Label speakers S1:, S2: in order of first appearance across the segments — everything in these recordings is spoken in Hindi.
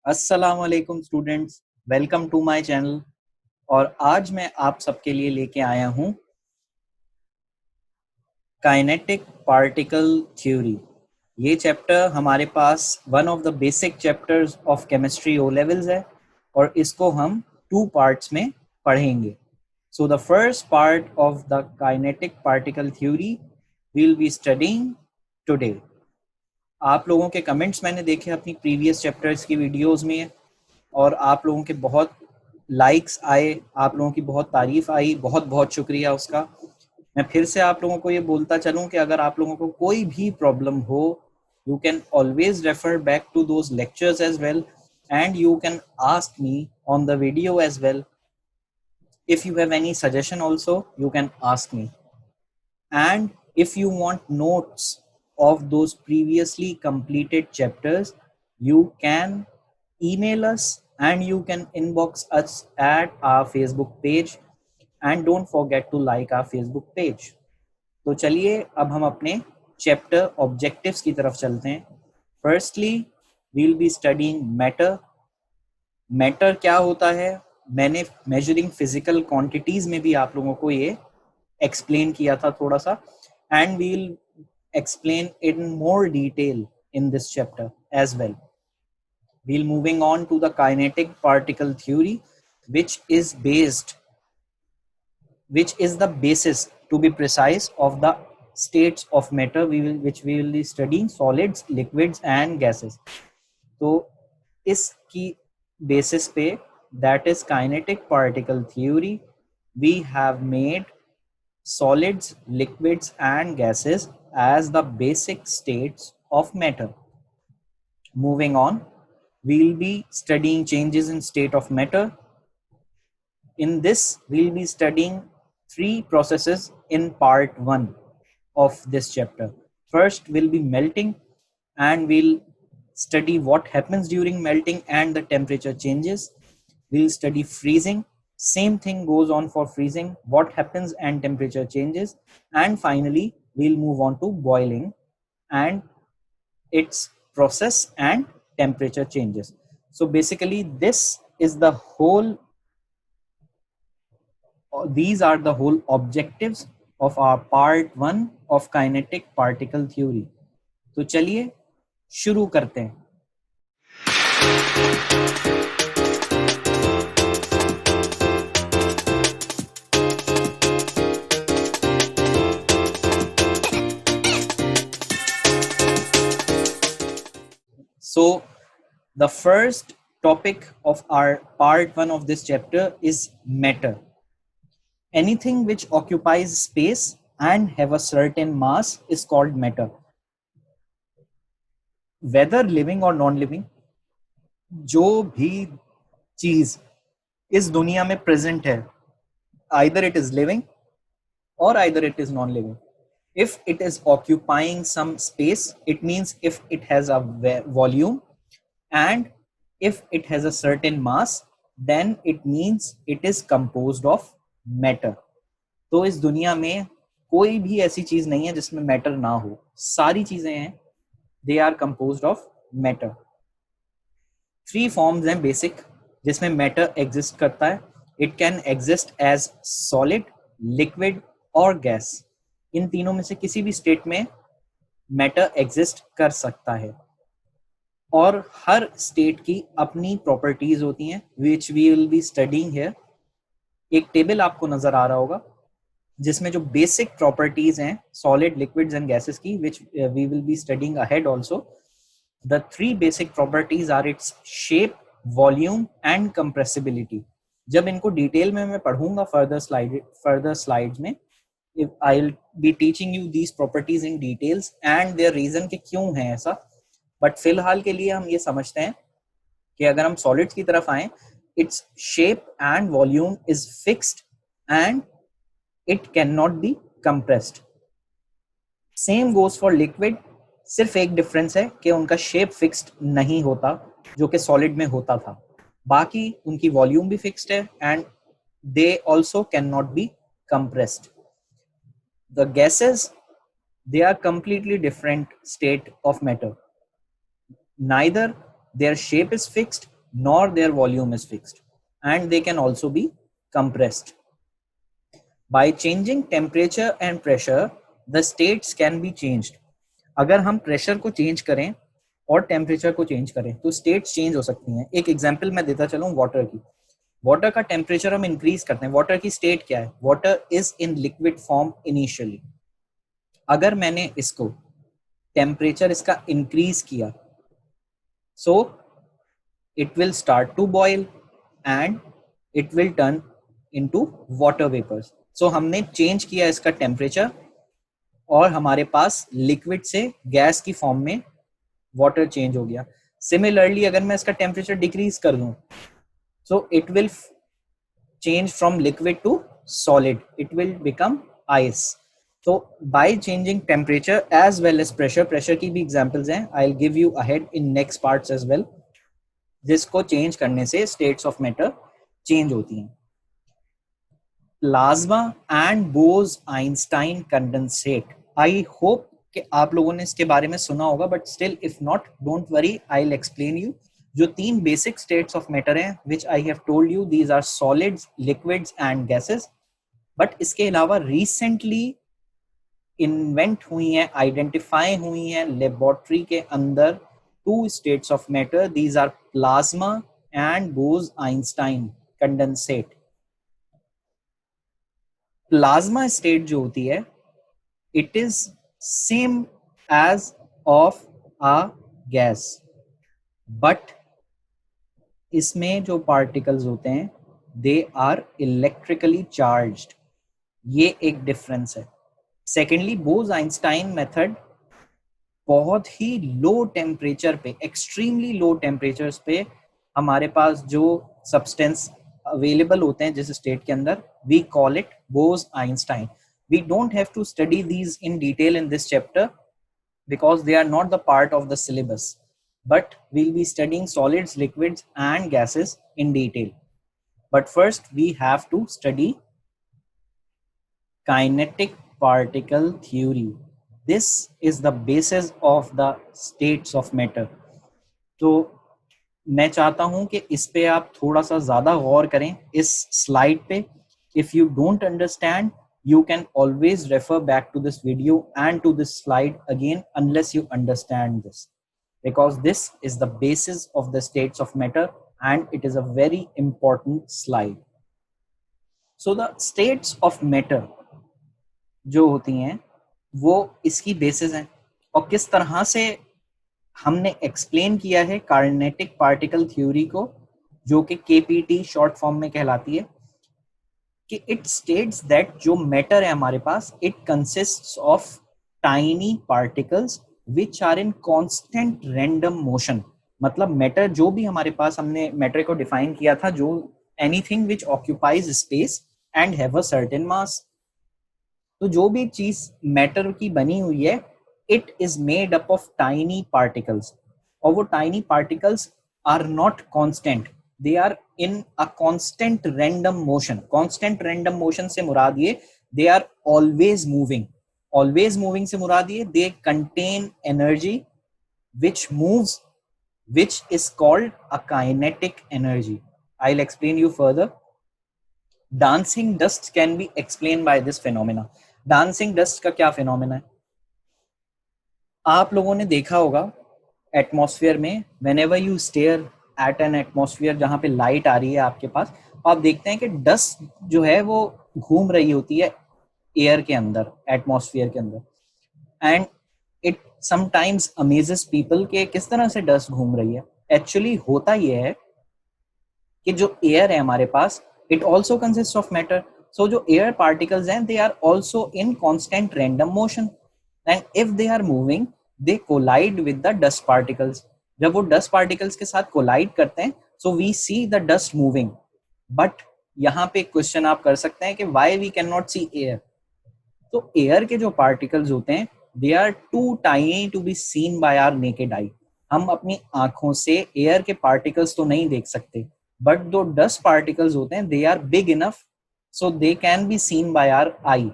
S1: अस्सलाम वालेकुम students, welcome to my channel. और आज मैं आप सबके लिए लेके आया हूँ काइनेटिक पार्टिकल थ्योरी। ये चैप्टर हमारे पास one of the basic chapters of chemistry O levels है और इसको हम 2 पार्ट्स में पढ़ेंगे। So the first part of the kinetic particle theory will be studying today. आप लोगों के कमेंट्स मैंने देखे अपनी प्रीवियस चैप्टर्स की वीडियोस में और आप लोगों के बहुत लाइक्स आए, आप लोगों की बहुत तारीफ आई, बहुत बहुत शुक्रिया उसका। मैं फिर से आप लोगों को ये बोलता चलूं कि अगर आप लोगों को कोई भी प्रॉब्लम हो, you can always refer back to those lectures as well and you can ask me on the video as well. If you have any suggestion also, you can ask me. And if you want notes of those previously completed chapters, you can email us and you can inbox us at our Facebook page, and don't forget to like our Facebook page. तो चलिए अब हम अपने चैप्टर ऑब्जेक्टिव्स की तरफ चलते हैं. Firstly we'll be studying matter. Matter क्या होता है मैंने मेजरिंग फिजिकल क्वांटिटीज में भी आप लोगों को ये एक्सप्लेन किया था थोड़ा सा, and we'll explain in more detail in this chapter as well. We'll moving on to the kinetic particle theory, which is the basis, to be precise, of the states of matter which we will be studying solids, liquids and gases. तो इसकी basis पे, that is kinetic particle theory, we have made solids, liquids and gases as the basic states of matter. Moving on, we'll be studying changes in state of matter. In this, we'll be studying 3 processes in part 1 of this chapter. First will be melting, and we'll study what happens during melting and the temperature changes. We'll study freezing. Same thing goes on for freezing, what happens and temperature changes. And finally, we'll move on to boiling and its process and temperature changes. So basically, these are the whole objectives of our part 1 of kinetic particle theory. तो चलिए शुरू करते हैं. So the first topic of our part 1 of this chapter is matter. Anything which occupies space and have a certain mass is called matter. Whether living or non-living, जो भी चीज इस दुनिया में प्रेजेंट है, either it is living or either it is non-living. If it is occupying some space, it means if it has a volume, and if it has a certain mass, then it means it is composed of matter. तो इस दुनिया में कोई भी ऐसी चीज नहीं है जिसमें मैटर ना हो. सारी चीजें हैं, they are composed of matter. 3 forms हैं बेसिक जिसमें मैटर एग्जिस्ट करता है. It can exist as solid, liquid और गैस. इन तीनों में से किसी भी स्टेट में मैटर एग्जिस्ट कर सकता है और हर स्टेट की अपनी प्रॉपर्टीज होती हैं, which we will be studying here. एक टेबल आपको नजर आ रहा होगा जिसमें जो बेसिक प्रॉपर्टीज हैं सॉलिड, लिक्विड्स एंड गैसेस की, which we will be studying ahead also. The 3 basic properties are its shape, volume and compressibility. जब इनको डिटेल में मैं पढ़ूंगा further slides में, I'll be teaching you these properties in details and their reason कि क्यों है ऐसा. बट फिलहाल के लिए हम ये समझते हैं कि अगर हम सॉलिड्स की तरफ आए, its shape and volume is fixed and it cannot be compressed. Same goes for liquid. सिर्फ एक डिफरेंस है कि उनका शेप फिक्स्ड नहीं होता जो कि सॉलिड में होता था. बाकी उनकी वॉल्यूम भी फिक्स्ड है and they also can not be compressed. The gases, they are completely different state of matter. Neither their shape is fixed nor their volume is fixed, and they can also be compressed. By changing temperature and pressure, the states can be changed. अगर हम प्रेशर को चेंज करें और टेम्परेचर को चेंज करें तो स्टेट्स चेंज हो सकती हैं. एक एग्जांपल मैं देता चलूं वाटर की. वाटर का टेम्परेचर हम इंक्रीज करते हैं. वाटर की स्टेट क्या है? Water is in liquid form initially. अगर मैंने इसको टेम्परेचर इसका इंक्रीज किया, सो it will start to boil and it will turn into water vapors. So हमने चेंज किया इसका टेम्परेचर और हमारे पास लिक्विड से गैस की फॉर्म में वाटर चेंज हो गया. सिमिलरली अगर मैं इसका टेम्परेचर डिक्रीज कर दूं, so it will change from liquid to solid. It will become ice. तो by changing temperature as well as pressure की भी एग्जांपल्स हैं. I will give you ahead in next parts as well, जिसको चेंज करने से स्टेट्स ऑफ मैटर चेंज होती हैं. Plasma and Bose Einstein condensate. I hope कि आप लोगों ने इसके बारे में सुना होगा, but still if not, don't worry, I will explain you. जो तीन बेसिक स्टेट्स ऑफ मैटर हैं which I have told you, these are solids, liquids and gases. But इसके अलावा रिसेंटली इन्वेंट हुई हैं, आइडेंटिफाई हुई हैं लेबोरेटरी के अंदर two states of matter. These are plasma and Bose-Einstein condensate. Plasma state जो होती है, it is same as of a gas, but इसमें जो particles होते हैं they are electrically charged. ये एक difference है. Secondly, Bose-Einstein method बहुत ही लो टेम्परेचर पे, एक्सट्रीमली लो टेम्परेचर्स पे हमारे पास जो सब्सटेंस अवेलेबल होते हैं जिस स्टेट के अंदर, we call it Bose-Einstein. We don't have to study these in detail in this chapter because they are not the part of the syllabus, but we'll be studying solids, liquids and gases in detail. But first we have to study kinetic particle theory. This is the basis of the states of matter. तो मैं चाहता हूं कि इस पे आप थोड़ा सा ज्यादा गौर करें इस स्लाइड पे. If you don't understand, you can always refer back to this video and to this slide again unless you understand this, because this is the basis of the states of matter and it is a very important slide. So the states of matter जो होती हैं वो इसकी बेसिस हैं. और किस तरह से हमने एक्सप्लेन किया है काइनेटिक पार्टिकल थ्योरी को, जो कि केपीटी शॉर्ट फॉर्म में कहलाती है, कि इट स्टेट्स दैट जो मैटर है हमारे पास, it consists of tiny particles which are in constant random motion. मतलब मैटर जो भी हमारे पास, हमने मैटर को डिफाइन किया था, जो anything which occupies space and have a certain mass. तो जो भी चीज मैटर की बनी हुई है, it is made up of tiny particles. और वो tiny particles are not constant, they are in a constant random motion. Constant random motion से मुराद ये, they are always moving. Always moving से मुराद ये, they contain energy which moves, which is called a kinetic energy. I'll explain you further. Dancing dust can be explained by this phenomena. Dancing dust का क्या phenomena है? आप लोगों ने देखा होगा एटमॉस्फेयर में, whenever you stare at an atmosphere जहाँ पे लाइट आ रही है आपके पास, आप देखते हैं कि डस्ट जो है वो घूम रही होती है एयर के अंदर, एटमॉस्फेयर के अंदर. And it sometimes amazes people के किस तरह से डस्ट घूम रही है. एक्चुअली होता यह है कि जो एयर है हमारे पास, it also consist of matter. So जो एयर पार्टिकल्स हैं, they are also in constant random motion, and if they are moving, they collide with the dust particles. जब वो डस्ट पार्टिकल्स के साथ कोलाइड करते हैं, so we see the dust moving. But यहाँ पे क्वेश्चन आप कर सकते हैं कि why we can not see air. तो एयर के जो पार्टिकल्स होते हैं, they are too tiny to be seen by our naked eye. हम अपनी आंखों से एयर के पार्टिकल्स तो नहीं देख सकते, बट जो डस्ट पार्टिकल्स होते हैं, they are big enough so they can be seen by our eye.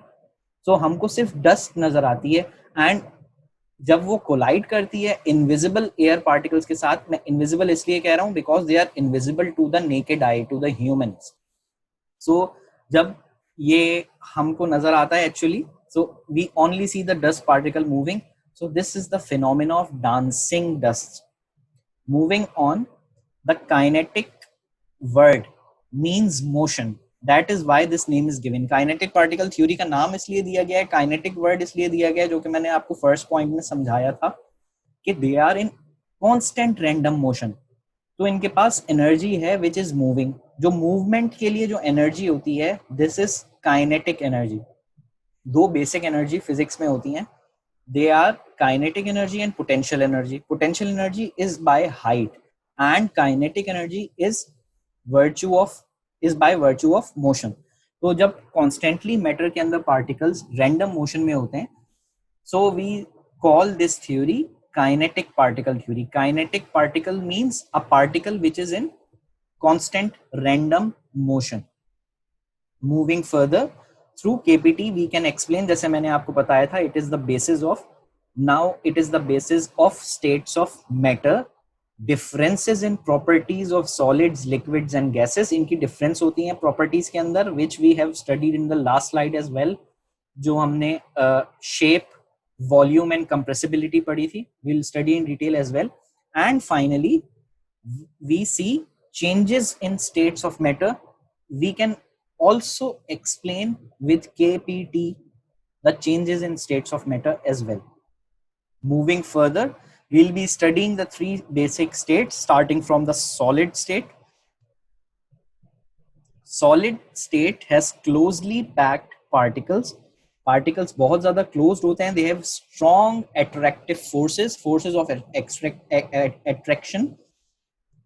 S1: So हमको सिर्फ डस्ट नजर आती है, एंड जब वो कोलाइड करती है इनविजिबल एयर पार्टिकल्स के साथ, मैं इनविजिबल इसलिए कह रहा हूं because they are invisible to the naked eye, to the humans. So जब ये हमको नजर आता है actually, so we only see the dust particle moving. So this is the phenomena of dancing dust. Moving on, the kinetic word means motion. That is why this name is given. Kinetic particle theory का नाम इसलिए दिया गया है, kinetic word इसलिए दिया गया है, जो कि मैंने आपको फर्स्ट पॉइंट में समझाया था कि they are in constant random motion. तो इनके पास एनर्जी है विच इज मूविंग. जो मूवमेंट के लिए जो एनर्जी होती है, दिस इज काइनेटिक एनर्जी. दो बेसिक एनर्जी फिजिक्स में होती हैं, they are kinetic energy and potential energy. Potential energy is by height and kinetic energy is by virtue of motion. तो जब कॉन्स्टेंटली मैटर के अंदर पार्टिकल्स रैंडम मोशन में होते हैं, so we call this theory kinetic particle theory. Kinetic particle means a particle which is in constant random motion. Moving further, through KPT we can explain, जैसे मैंने आपको बताया था, it is the basis of states of matter, differences in properties of solids, liquids and gases. इनकी difference होती हैं properties के अंदर, which we have studied in the last slide as well, जो हमने shape, volume and compressibility पढ़ी थी. We'll study in detail as well. And finally, we see changes in states of matter. We can also explain with KPT the changes in states of matter as well. Moving further, we'll be studying the three basic states, starting from the solid state. Solid state has closely packed particles. Particles बहुत ज़्यादा closed होते हैं. They have strong attractive forces of attraction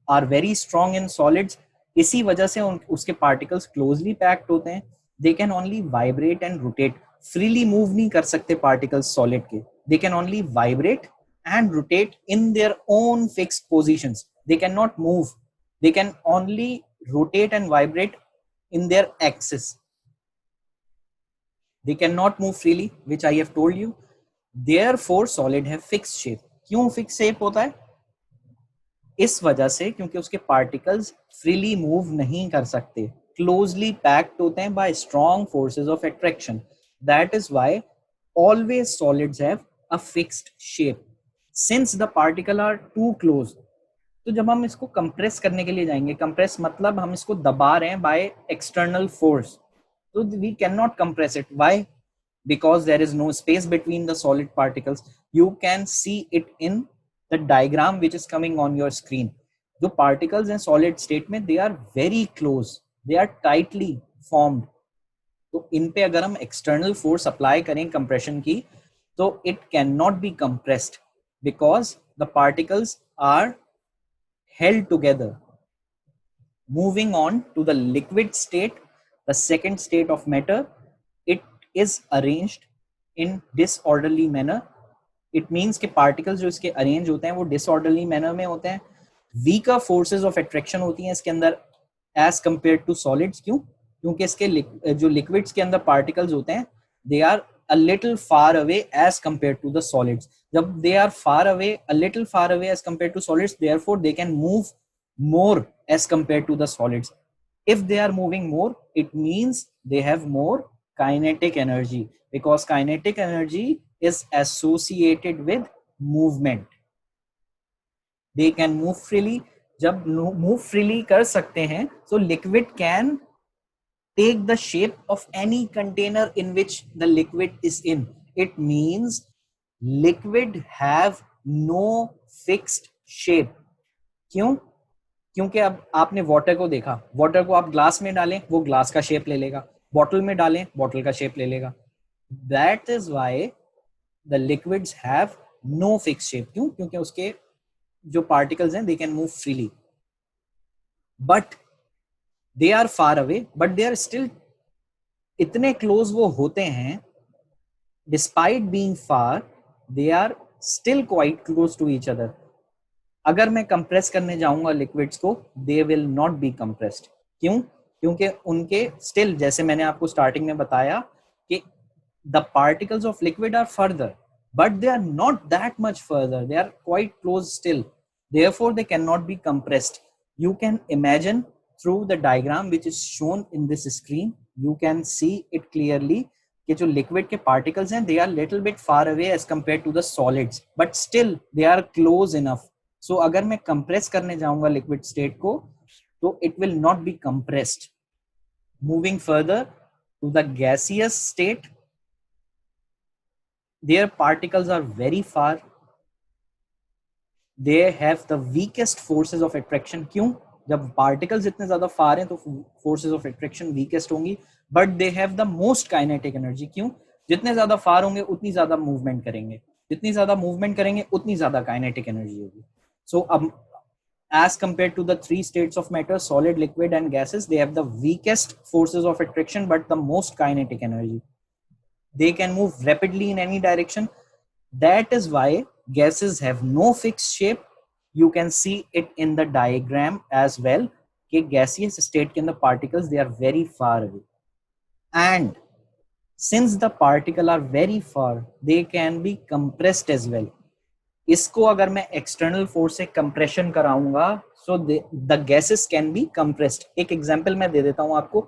S1: are very strong in solids. इसी वजह से उसके particles closely packed होते हैं. They can only vibrate and rotate. Freely move नहीं कर सकते particles solid के. They can only vibrate and rotate in their own fixed positions. They cannot move. They can only rotate and vibrate in their axis. They cannot move freely, which I have told you. Therefore, solid have fixed shape. क्यों fixed shape होता है? इस वजह से क्योंकि उसके particles freely move नहीं कर सकते, closely packed होते हैं by strong forces of attraction. That is why always solids have a fixed shape. Since the particle are too close, तो जब हम इसको compress करने के लिए जाएंगे, compress मतलब हम इसको दबा रहे हैं by external force, so we cannot compress it. Why? Because there is no space between the solid particles. You can see it in the diagram which is coming on your screen. The particles in solid state में they are very close, they are tightly formed. तो इन पे अगर हम external force apply करें compression की, तो it cannot be compressed because the particles are held together. Moving on to the liquid state, the second state of matter, it is arranged in disorderly manner. It means कि particles जो इसके arrange होते हैं वो disorderly manner में होते हैं. Weaker forces of attraction होती हैं इसके अंदर as compared to solids. क्यों? क्योंकि इसके जो liquids के अंदर particles होते हैं, they are a little far away as compared to the solids. जब they are far away, a little far away as compared to solids, therefore they can move more as compared to the solids. If they are moving more, it means they have more kinetic energy, because kinetic energy is associated with movement. They can move freely. जब move freely कर सकते हैं, so liquid can take the shape of any container in which the liquid is in. It means liquid have no fixed shape. क्यों? क्योंकि अब आपने वाटर को देखा, वाटर को आप ग्लास में डालें वो ग्लास का शेप ले लेगा, बॉटल में डालें बॉटल का शेप ले लेगा. That is why the liquids have no fix shape. क्यों? क्योंकि उसके जो पार्टिकल्स हैं they can move freely, but they are far away, but they are still इतने क्लोज वो होते हैं, despite being far they are still quite close to each other. अगर मैं कंप्रेस करने जाऊंगा लिक्विड्स को, they will not be compressed. क्यों? क्योंकि उनके स्टिल, जैसे मैंने आपको स्टार्टिंग में बताया कि the particles of liquid are further, but they are not that much further. They are quite close still. Therefore, they cannot be compressed. You can imagine through the diagram which is shown in this screen, you can see it clearly कि जो liquid के particles हैं, they are little bit far away as compared to the solids, but still they are close enough. So अगर मैं compress करने जाऊंगा liquid state को, तो it will not be compressed. Moving further to the gaseous state, their particles are very far. They have the weakest forces of attraction. क्यों? जब particles इतने ज़्यादा far हैं तो forces of attraction weakest होंगी, but they have the most kinetic energy. क्यों? जितने ज़्यादा far होंगे उतनी ज़्यादा movement करेंगे, जितनी ज़्यादा movement करेंगे उतनी ज़्यादा kinetic energy होगी. So as compared to the three states of matter, solid, liquid and gases, they have the weakest forces of attraction but the most kinetic energy. They can move rapidly in any direction. That is why gases have no fixed shape. You can see it in the diagram as well. कि gaseous state के अंदर particles, they are very far away. And since the particles are very far, they can be compressed as well. इसको अगर मैं external force से compression कराऊंगा, so the gases can be compressed. एक example मैं दे देता हूं आपको.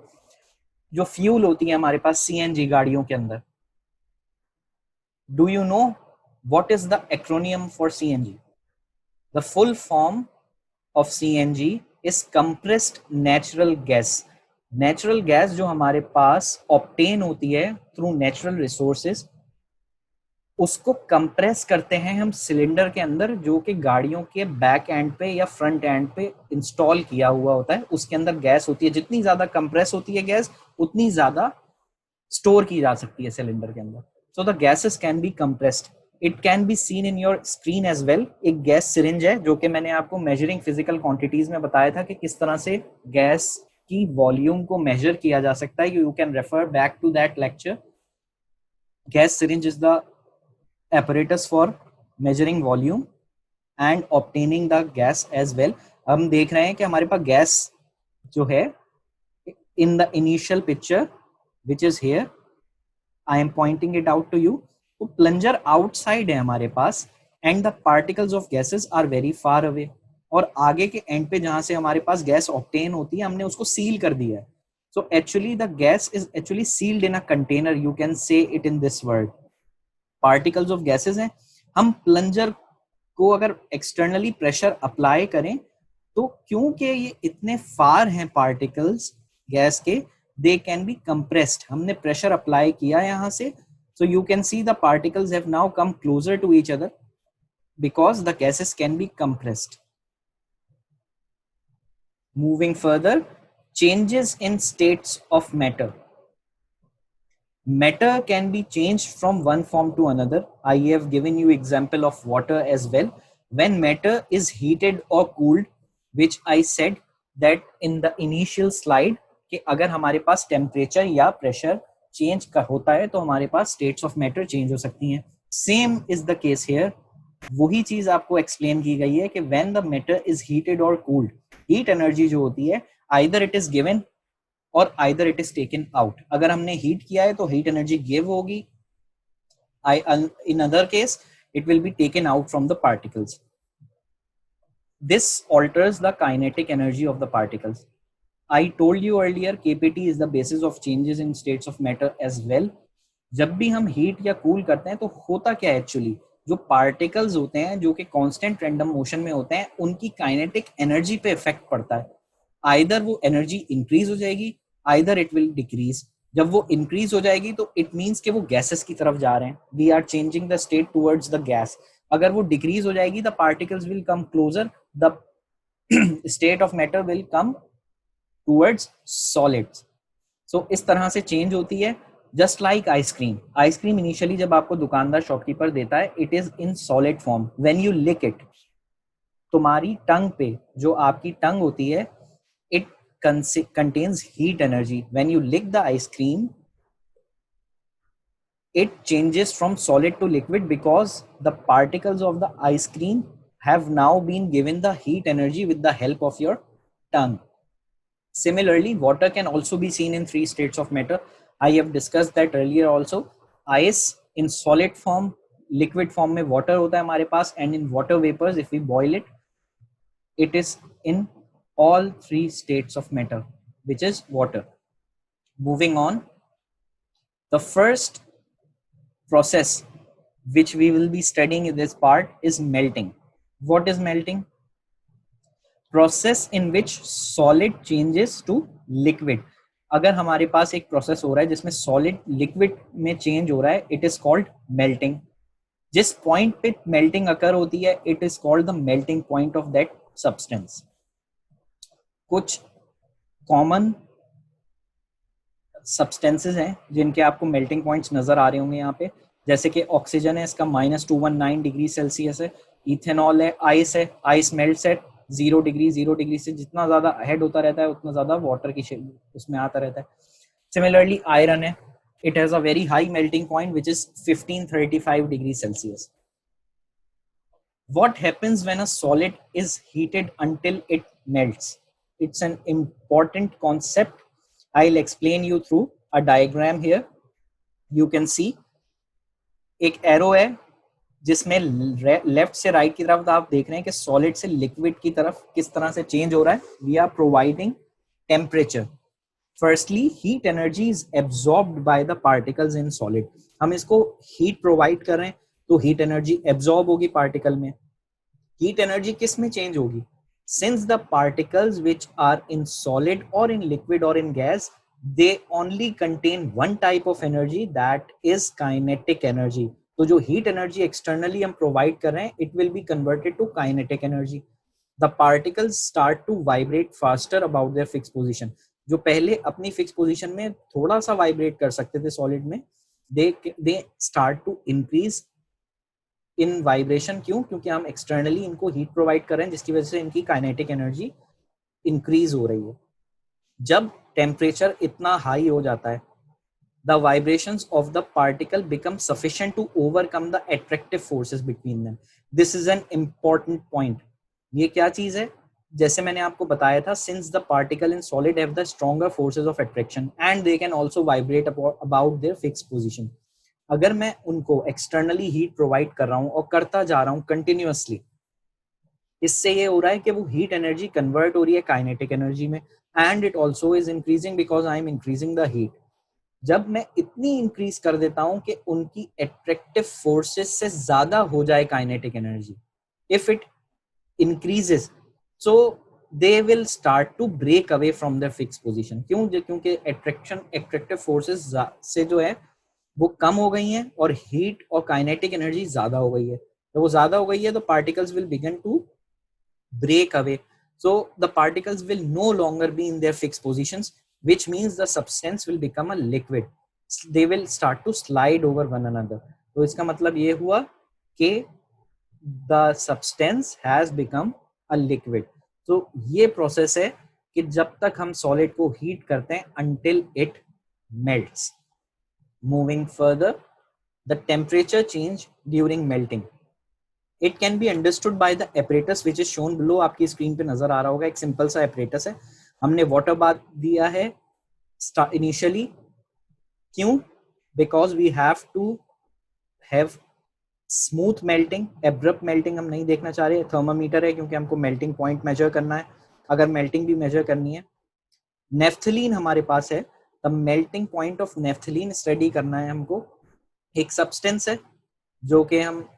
S1: जो fuel होती है हमारे पास CNG गाड़ियों के अंदर. Do you know what is the acronym for CNG? The full form of CNG is compressed natural gas. Natural gas जो हमारे पास obtain होती है through natural resources, उसको कंप्रेस करते हैं हम सिलेंडर के अंदर, जो कि गाड़ियों के बैक एंड पे या फ्रंट एंड पे इंस्टॉल किया हुआ होता है. उसके अंदर गैस होती है. जितनी ज्यादा कंप्रेस होती है गैस, उतनी ज्यादा स्टोर की जा सकती है सिलेंडर के अंदर. So the gases can be compressed. It can be seen in your screen as well. एक गैस सिरिंज है जो कि मैंने आपको मेजरिंग फिजिकल क्वांटिटीज में बताया था कि किस तरह से गैस की वॉल्यूम को मेजर किया जा सकता है. You can refer back to that lecture. Gas syringe is the apparatus for measuring volume and obtaining the gas as well. हम देख रहे हैं कि हमारे पास गैस जो है in the initial picture which is here, I am pointing it out to you. तो प्लंजर आउटसाइड है हमारे पास and the particles of gases are very far away. और आगे के एंड पे जहां से हमारे पास गैस ऑब्टेन होती है, हमने उसको सील कर दिया है. So actually the gas is actually sealed in a container. You can say it in this word. Particles of gases हैं. हम प्लंजर को अगर एक्सटर्नली प्रेशर अप्लाई करें तो क्योंकि ये इतने फार हैं पार्टिकल्स गैस के, they can be compressed. हमने प्रेशर अप्लाई किया यहाँ से, so you can see the particles have now come closer to each other because the gases can be compressed. Moving further, changes in states of matter. Matter can be changed from one form to another. I have given you example of water as well. When matter is heated or cooled, which I said that in the initial slide, कि अगर हमारे पास टेम्परेचर या प्रेशर चेंज होता है तो हमारे पास स्टेट्स ऑफ मैटर चेंज हो सकती हैं. Same is the case here. वही चीज आपको एक्सप्लेन की गई है कि when the matter is heated और कूल्ड, हीट एनर्जी जो होती है आइदर इट इज गिवन और either it is taken out. अगर हमने हीट किया है तो हीट एनर्जी गिव होगी, in other case it will be taken out from the particles. This alters the kinetic energy of the particles. I told you earlier kpt is the basis of changes in states of matter as well. जब भी हम हीट या कूल करते हैं तो होता क्या है एक्चुअली, जो पार्टिकल्स होते हैं जो कि कांस्टेंट रैंडम मोशन में होते हैं, उनकी काइनेटिक एनर्जी पे इफेक्ट पड़ता है. आइदर वो एनर्जी इंक्रीज हो जाएगी, आइदर इट विल डिक्रीज. जब वो इंक्रीज हो जाएगी तो इट मींस कि वो गैसेस की तरफ जा रहे हैं. We are changing the state towards the gas. अगर वो डिक्रीज हो जाएगी the particles will come closer, the state of matter will come towards solids. So इस तरह से चेंज होती है. Just like ice cream. Ice cream initially जब आपको दुकानदार शॉपकीपर देता है, it is in solid form. When you lick it, तुम्हारी टंग पे जो आपकी टंग होती है, it contains heat energy. When you lick the ice cream, it changes from solid to liquid because the particles of the ice cream have now been given the heat energy with the help of your tongue. Similarly, water can also be seen in three states of matter. I have discussed that earlier also. Ice in solid form liquid form में वाटर होता है हमारे पास, and in water vapours if we boil it, it is in all three states of matter, which is water. Moving on, the first process which we will be studying in this part is melting. What is melting? Process in which solid changes to liquid. अगर हमारे पास एक प्रोसेस हो रहा है जिसमें सॉलिड लिक्विड में चेंज हो रहा है, इट इज कॉल्ड मेल्टिंग. जिस पॉइंट पे मेल्टिंग अकर होती है, it is called the melting point of that substance. कुछ कॉमन सब्सटेंसेस हैं जिनके आपको मेल्टिंग पॉइंट्स नजर आ रहे होंगे यहाँ पे, जैसे कि ऑक्सीजन है, इसका -219 डिग्री सेल्सियस है. इथेनॉल है, आइस मेल्ट्स एट 0 डिग्री से जितना ज्यादा हेड होता रहता है उतना ज्यादा वाटर की उसमें आता रहता है. सिमिलरली आयरन है, it has a very high melting point which is 1535 degree Celsius. What happens when a solid is heated until it melts? It's an important concept. I'll explain you through a diagram here. You can see एक एरो है जिसमें लेफ्ट से राइट की तरफ आप देख रहे हैं कि सॉलिड से लिक्विड की तरफ किस तरह से चेंज हो रहा है. We are providing temperature. Firstly heat energy is absorbed by the particles in solid. हम इसको हीट प्रोवाइड कर रहे हैं तो हीट एनर्जी एब्जॉर्ब होगी पार्टिकल में. हीट एनर्जी किस में चेंज होगी? Since the particles which are in solid or in liquid or in gas, they only contain one type of energy, that is kinetic energy. तो जो heat energy externally हम provide कर रहे हैं, it will be converted to kinetic energy. The particles start to vibrate faster about their fixed position. जो पहले अपनी fixed position में थोड़ा सा vibrate कर सकते थे solid में, they start to increase in vibration. क्यों? क्योंकि हम एक्सटर्नली इनको हीट प्रोवाइड कर रहे हैं जिसकी वजह से इनकी काइनेटिक एनर्जी इंक्रीज हो रही है. जब टेम्परेचर इतना हाई हो जाता है, the vibrations of the particle become sufficient to overcome the attractive forces between them. This is an important point. ये क्या चीज है? जैसे मैंने आपको बताया था, since the particle in solid have the stronger forces of attraction and they can also vibrate about their fixed position. अगर मैं उनको एक्सटर्नली हीट प्रोवाइड कर रहा हूं और करता जा रहा हूं कंटिन्यूअसली, इससे ये हो रहा है कि वो हीट एनर्जी कन्वर्ट हो रही है काइनेटिक एनर्जी में, and it also is increasing because I am increasing the heat. जब मैं इतनी इंक्रीज कर देता हूं कि उनकी एट्रैक्टिव फोर्सेस से ज्यादा हो जाए kinetic energy, if it increases, so they will start to break away from their fixed position. क्यों? क्योंकि एट्रैक्टिव फोर्सेस से जो है वो कम हो गई हैं और हीट और काइनेटिक एनर्जी ज्यादा हो गई है. तो वो ज्यादा हो गई है तो particles will begin to break away. So the particles will no longer be in their fixed positions, which means the substance will become a liquid. They will start to slide over one another. तो इसका मतलब ये हुआ कि the substance has become a liquid. तो ये प्रोसेस है कि जब तक हम सॉलिड को हीट करते हैं until it melts. Moving further, the temperature change during melting. It can be understood by the apparatus which is shown below. आपकी स्क्रीन पे नजर आ रहा होगा, एक सिंपल सा apparatus है. हमने वाटर बाथ दिया है इनिशियली. क्यों? Because we have to have smooth melting. Abrupt melting हम नहीं देखना चाह रहे. थर्मामीटर है क्योंकि हमको मेल्टिंग पॉइंट मेजर करना है. अगर मेल्टिंग भी मेजर करनी है, नेफ्थलीन हमारे पास है, the melting point of naphthalene study करना है हमको. एक सब्सटेंस है जो कि हम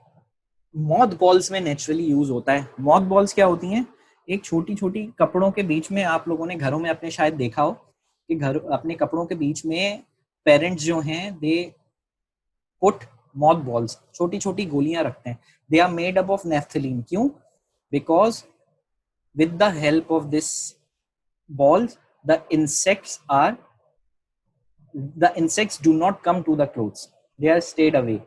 S1: मॉथ बॉल्स में नेचुरली यूज होता है. मॉथ बॉल्स क्या होती हैं? एक छोटी छोटी कपड़ों के बीच में, आप लोगों ने घरों में अपने शायद देखा हो कि घर अपने कपड़ों के बीच में पेरेंट्स जो हैं दे पुट मॉथ बॉल्स, छोटी छोटी गोलियां रखते हैं. They are made up of naphthalene. क्यों? Because with the help of this balls, the insects do not come to the clothes, they are stayed away.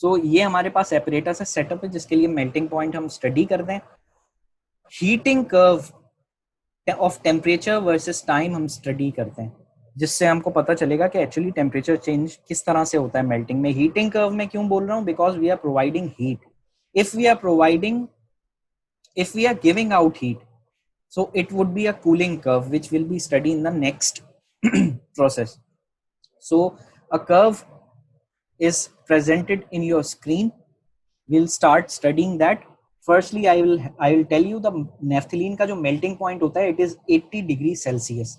S1: So ये हमारे पास apparatus है, सेटअप है जिसके लिए मेल्टिंग पॉइंट हम स्टडी करते हैं. Heating curve of temperature versus time हम स्टडी करते हैं, जिससे हमको पता चलेगा कि एक्चुअली टेम्परेचर चेंज किस तरह से होता है मेल्टिंग में. हीटिंग कर्व में क्यों बोल रहा हूँ? Because we are providing heat. If we are giving out heat, so it would be a cooling curve which will be studied in the next process. So a curve is presented in your screen. We'll start studying that. Firstly, I will tell you the naphthalene का जो melting point होता है, it is 80 degrees Celsius.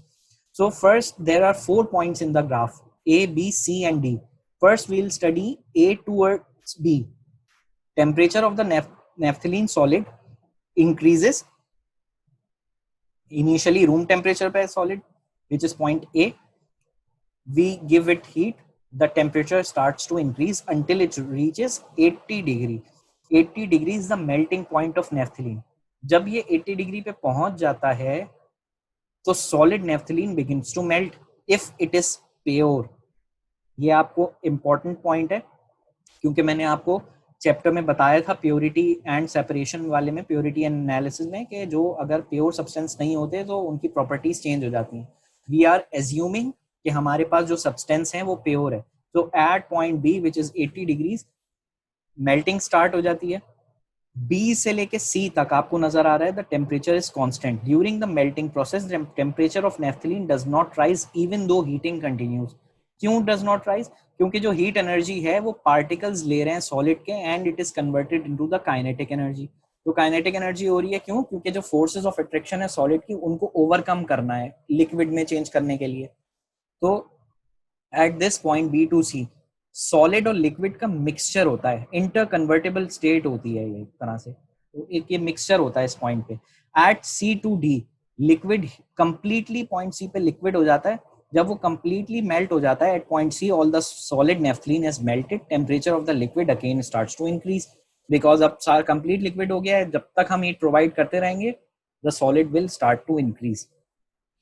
S1: So first, there are 4 points in the graph: A, B, C, and D. First, we'll study A towards B. Temperature of the naphthalene solid increases. Initially, room temperature पे solid, which is point A. We give it heat. The temperature starts to increase until it reaches 80 degree. 80 degree is the melting point of naphthalene. जब ये 80 डिग्री पे पहुंच जाता है तो solid naphthalene begins to melt if it is pure. ये आपको इंपॉर्टेंट पॉइंट है क्योंकि मैंने आपको चैप्टर में बताया था प्योरिटी एंड सेपरेशन वाले में, प्योरिटी एंड एनालिसिस में, कि जो अगर प्योर सब्सटेंस नहीं होते तो उनकी प्रॉपर्टीज चेंज हो जाती हैं. वी आर एज्यूमिंग कि हमारे पास जो सब्सटेंस है वो प्योर है. तो at point B which is 80 degrees melting start हो जाती है. बी से लेके सी तक आपको नजर आ रहा है the temperature is constant. During the melting process temperature of naphthalene does not rise even though heating continues. क्यों डज नॉट राइज? क्योंकि जो हीट एनर्जी है वो पार्टिकल्स ले रहे हैं सॉलिड के and it is converted into the kinetic energy. तो काइनेटिक एनर्जी हो रही है क्यों? क्योंकि जो फोर्सेस ऑफ अट्रैक्शन है सॉलिड की उनको ओवरकम करना है लिक्विड में चेंज करने के लिए. तो at this point B to C solid और लिक्विड का मिक्सचर होता है, इंटर कन्वर्टेबल स्टेट होती है ये एक तरह से. तो एक ये मिक्सचर होता है इस पॉइंट पे. At C to D liquid completely point C पे लिक्विड हो जाता है. जब वो कंप्लीटली मेल्ट हो जाता है at point C all the solid naphthalene is melted. Temperature of the liquid again starts to increase because अब सारा कंप्लीट लिक्विड हो गया है. जब तक हम हीट प्रोवाइड करते रहेंगे the solid will start to increase.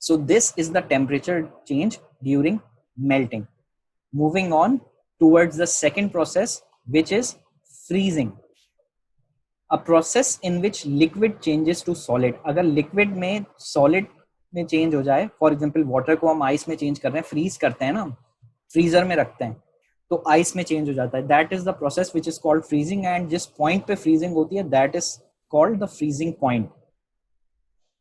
S1: So this is the temperature change during melting. Moving on towards the second process, which is freezing. A process in which liquid changes to solid. अगर liquid में solid में change हो जाए, for example water को हम ice में change कर रहे हैं, freeze करते हैं ना, freezer में रखते हैं, तो ice में change हो जाता है. That is the process which is called freezing. And जिस point पे freezing होती है that is called the freezing point.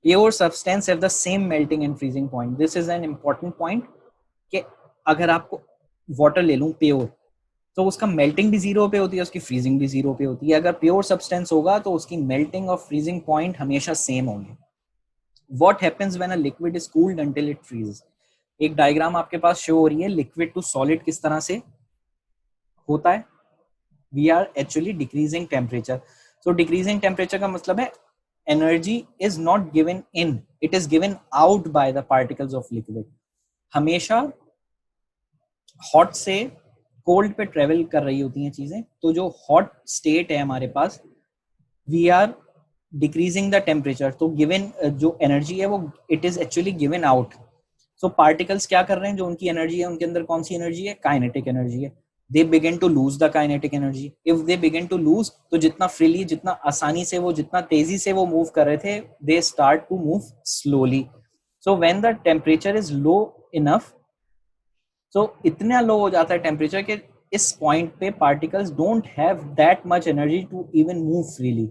S1: Pure substance have the same melting and freezing point. This is an important point कि अगर आपको वाटर ले लूं प्योर तो उसका मेल्टिंग भी जीरो पे होती है, उसकी फ्रीजिंग भी जीरो पे होती है. अगर प्योर सब्सटेंस होगा तो उसकी मेल्टिंग और फ्रीजिंग पॉइंट हमेशा सेम होंगे. What happens when a liquid is cooled until it freezes. एक डायग्राम आपके पास शो हो रही है लिक्विड टू सॉलिड किस तरह से होता है. We are actually decreasing temperature. So decreasing temperature का मतलब है energy is not given in, it is given out by the particles of liquid. हमेशा हॉट से कोल्ड पे ट्रेवल कर रही होती हैं चीजें. तो जो हॉट स्टेट है हमारे पास we are decreasing the temperature. तो गिवन जो एनर्जी है वो it is actually given out. So particles क्या कर रहे हैं, जो उनकी एनर्जी है उनके अंदर कौन सी एनर्जी है, काइनेटिक एनर्जी है. They begin to lose the kinetic energy. If they begin to lose तो जितना फ्रीली, जितना आसानी से वो, जितना तेजी से वो मूव कर रहे थे, they start to move slowly. So when the temperature is low enough, तो इतना लो हो जाता है टेम्परेचर कि इस पॉइंट पे particles don't have that much energy to even move freely.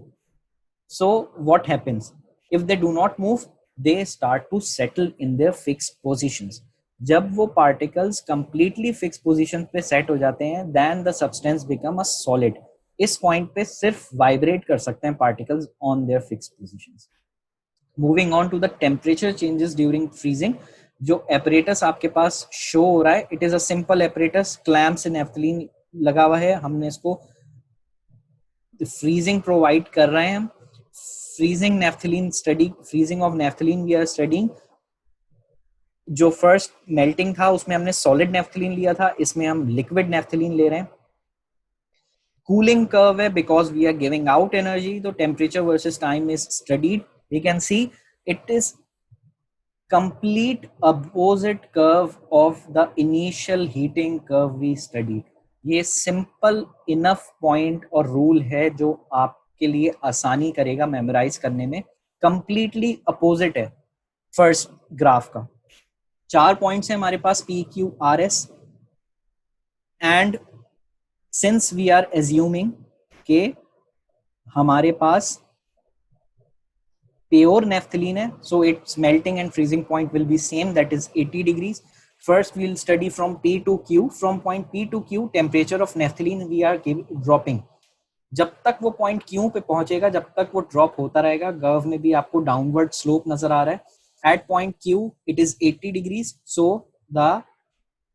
S1: So what happens if they do not move, they start to settle in their fixed positions. जब वो पार्टिकल्स कंप्लीटली फिक्स पोजीशन पे सेट हो जाते हैं then the substance become a solid. इस पॉइंट पे सिर्फ वाइब्रेट कर सकते हैं particles on their fixed positions. Moving on to the temperature changes during freezing. जो एपरेटस आपके पास शो हो रहा है it is a simple apparatus. Clamp से नेफ्थलीन लगा हुआ है, हमने इसको फ्रीजिंग प्रोवाइड कर रहे हैं हम. Freezing naphthalene study, freezing of naphthalene we are studying. जो फर्स्ट मेल्टिंग था उसमें हमने सॉलिड नेफ्थलीन लिया था, इसमें हम लिक्विड नेफ्थलीन ले रहे हैं. कूलिंग कर्व है because we are giving out energy. तो temperature versus time is studied. We can see it is complete opposite curve of the initial heating curve we studied. ये simple enough point और rule है जो आपके लिए आसानी करेगा मेमोराइज करने में. completely opposite है first graph का. 4 points है हमारे पास P, Q, R, S. and since we are assuming कि हमारे पास pure naphthalene है, so its melting and freezing point will be same, that is 80 degrees. First, we'll study from P to Q. From point P to Q, temperature of naphthalene we are dropping. जब तक वो पॉइंट Q पे पहुंचेगा, जब तक वो ड्रॉप होता रहेगा. कर्व में भी आपको डाउनवर्ड स्लोप नजर आ रहा है. At point Q, it is 80 degrees. So the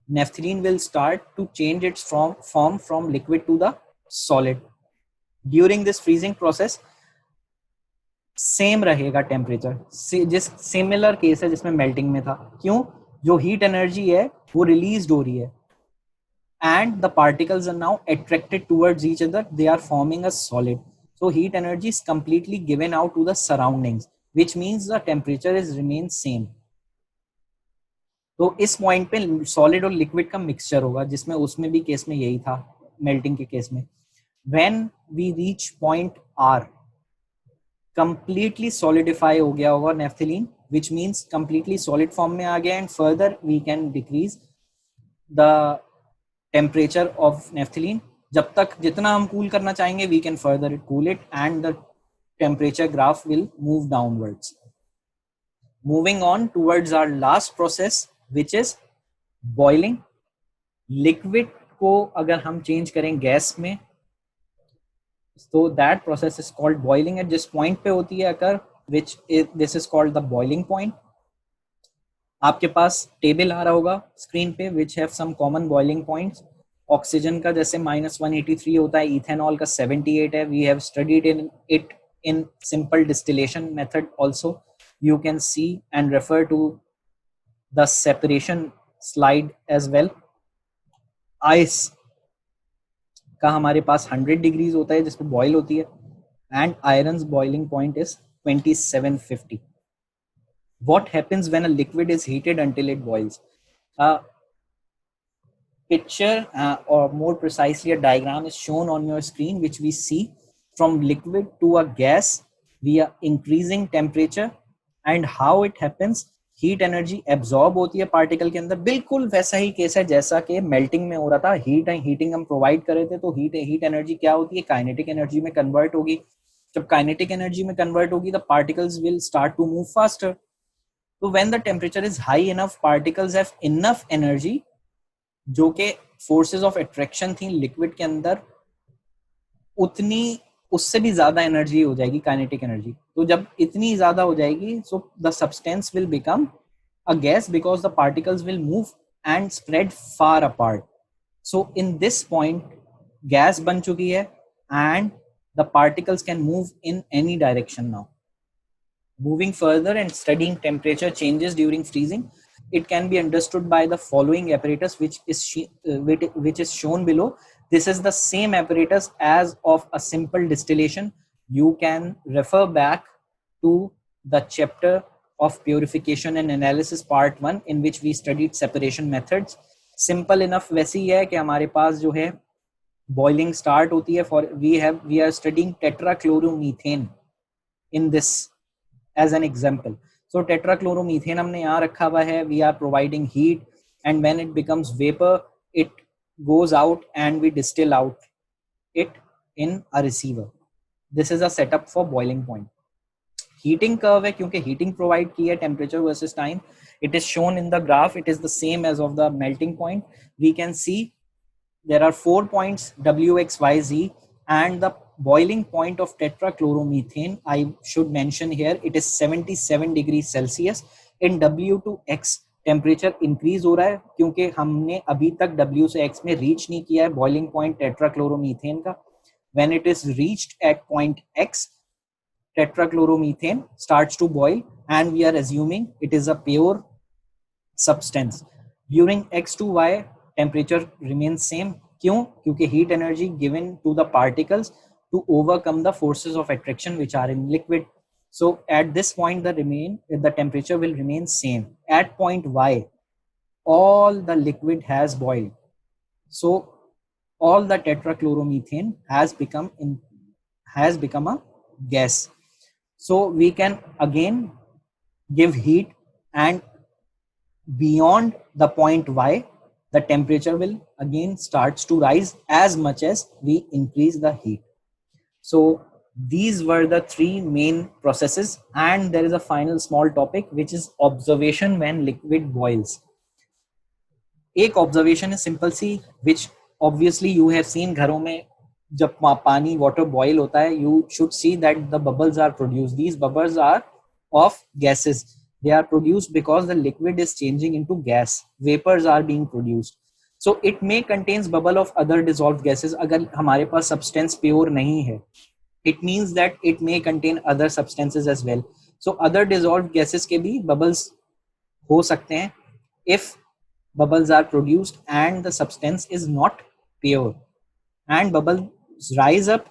S1: naphthalene will start to change its form from liquid to the solid. During this freezing process, same रहेगा टेम्परेचर. जिस सिमिलर केस है जिसमें मेल्टिंग में था. क्यों? जो हीट एनर्जी है वो रिलीज हो रही है and the particles are now attracted towards each other. They are forming a solid. So heat energy is completely given out to the surroundings, which means the temperature is remains same. तो इस पॉइंट पे सॉलिड और लिक्विड का मिक्सचर होगा, जिसमें उसमें भी केस में यही था मेल्टिंग के केस में. When we reach point R, completely solidify हो गया होगा naphthalene, which means completely solid form में आ गया. And further we can decrease the temperature of naphthalene. जब तक जितना हम कूल करना चाहेंगे we can further cool it and the temperature graph will move downwards. Moving on towards our last process which is boiling. Liquid को अगर हम चेंज करें गैस में, तो that process is called boiling. At जिस पॉइंट पे होती है अगर which this is called the boiling point. आपके पास टेबल आ रहा होगा स्क्रीन पे which have some common boiling points. Oxygen का जैसे -183 होता है, इथेनॉल का 78 है. We have studied it in simple distillation method also. You can see and refer to the separation slide as well. Ice का हमारे पास 100 डिग्रीज होता है जिसपे बॉयल होती है and iron boiling point is 2750. What happens when a liquid is heated until it boils? A picture or more precisely a diagram is shown on your screen, which we see from liquid to a gas via increasing temperature. And how it happens, heat energy absorb होती है पार्टिकल के अंदर. बिल्कुल वैसा ही केस है जैसा कि मेल्टिंग में हो रहा था. हीटिंग हम प्रोवाइड कर रहे थे, तो हीट एनर्जी क्या होती है, काइनेटिक एनर्जी में कन्वर्ट होगी. जब काइनेटिक एनर्जी में कन्वर्ट होगी, the particles will start to move faster. तो when the temperature is high enough, particles have enough energy, जो कि फोर्सेस ऑफ अट्रैक्शन थी लिक्विड के अंदर, उतनी उससे भी ज्यादा एनर्जी हो जाएगी, काइनेटिक एनर्जी. तो जब इतनी ज्यादा हो जाएगी, so the substance will become a gas because the particles will move and spread far apart. So in this point gas बन चुकी है and the particles can move in any direction now. Moving further and studying temperature changes during freezing, it can be understood by the following apparatus, which is shown below. This is the same apparatus as of a simple distillation. You can refer back to the chapter of purification and analysis part 1, in which we studied separation methods. Simple enough वैसी है कि हमारे पास जो है boiling start होती है. For we are studying tetrachloromethane in this as an example. So tetrachloromethane हमने यहाँ रखा हुआ है. We are providing heat, and when it becomes vapor, it goes out and we distill out it in a receiver. This is a setup for boiling point. Heating curve है, क्योंकि heating provide की है temperature versus time. It is shown in the graph. It is the same as of the melting point. We can see there are 4 points W, X, Y, Z, and the boiling point of tetrachloromethane, I should mention here, it is 77 degrees Celsius. In W to X temperature increase हो रहा है, क्योंकि हमने अभी तक W से X में रीच नहीं किया है बॉइलिंग पॉइंट टेट्राक्लोरोमीथेन का. When it is reached eight point X, tetrachloromethane starts to boil and we are assuming it is a pure substance. During X to Y, temperature remains same. क्यों? क्योंकि heat energy given to the particles to overcome the forces of attraction which are in liquid. So at this point the temperature will remain same. At point Y, all the liquid has boiled. So all the tetrachloromethane has become a gas. So we can again give heat, and beyond the point Y, the temperature will again starts to rise as much as we increase the heat. So these were the 3 main processes, and there is a final small topic which is observation when liquid boils. एक ऑब्जर्वेशन है सिंपल सी, which obviously you have seen, घरों में जब पानी वाटर बॉईल होता है, you should see that the bubbles are produced. These bubbles are of gases. They are produced because the liquid is changing into gas. Vapors are being produced. So it may contains bubble of other dissolved gases. अगर हमारे पास substance pure नहीं है, it means that it may contain other substances as well. So other dissolved gases के भी bubbles हो सकते हैं if bubbles are produced and the substance is not pure. And bubbles rise up,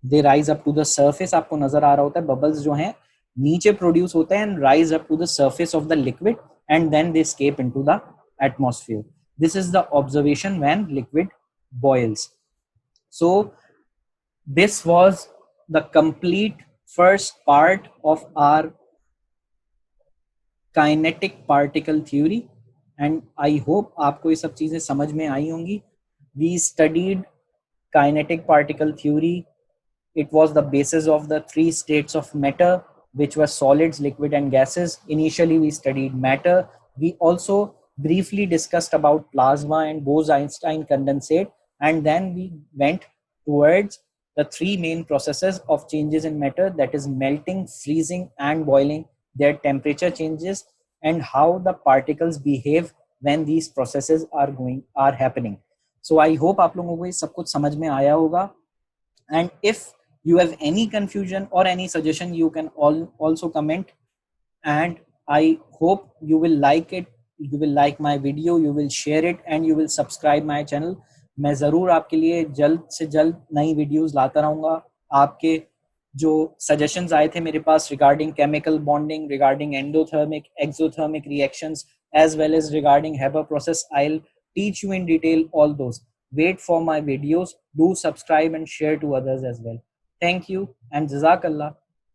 S1: they rise up to the surface. आपको नजर आ रहा होता है bubbles जो हैं नीचे प्रोड्यूस होते हैं and rise up to the surface of the liquid, and then they escape into the atmosphere. This is the observation when liquid boils. So this was the complete first part of our kinetic particle theory, and I hope आपको ये सब चीजें समझ में आई होंगी. We studied kinetic particle theory. It was the basis of the three states of matter, which were solids, liquid, and gases. Initially, we studied matter. We also briefly discussed about plasma and Bose-Einstein condensate, and then we went towards the three main processes of changes in matter, that is melting, freezing, and boiling, their temperature changes, and how the particles behave when these processes are happening. So I hope आप लोगों को ये सब कुछ समझ में आया होगा. And if you have any confusion or any suggestion, you can also comment, and I hope you will like it, you will like my video, you will share it, and you will subscribe my channel. मैं ज़रूर आपके लिए जल्द से जल्द नई वीडियोस लाता रहूँगा. आपके जो सजेशंस आए थे मेरे पास regarding chemical bonding, regarding endothermic exothermic reactions, as well as regarding Haber process, I'll teach you in detail all those. Wait for my videos. Do subscribe and share to others as well. Thank you and Jazakallah.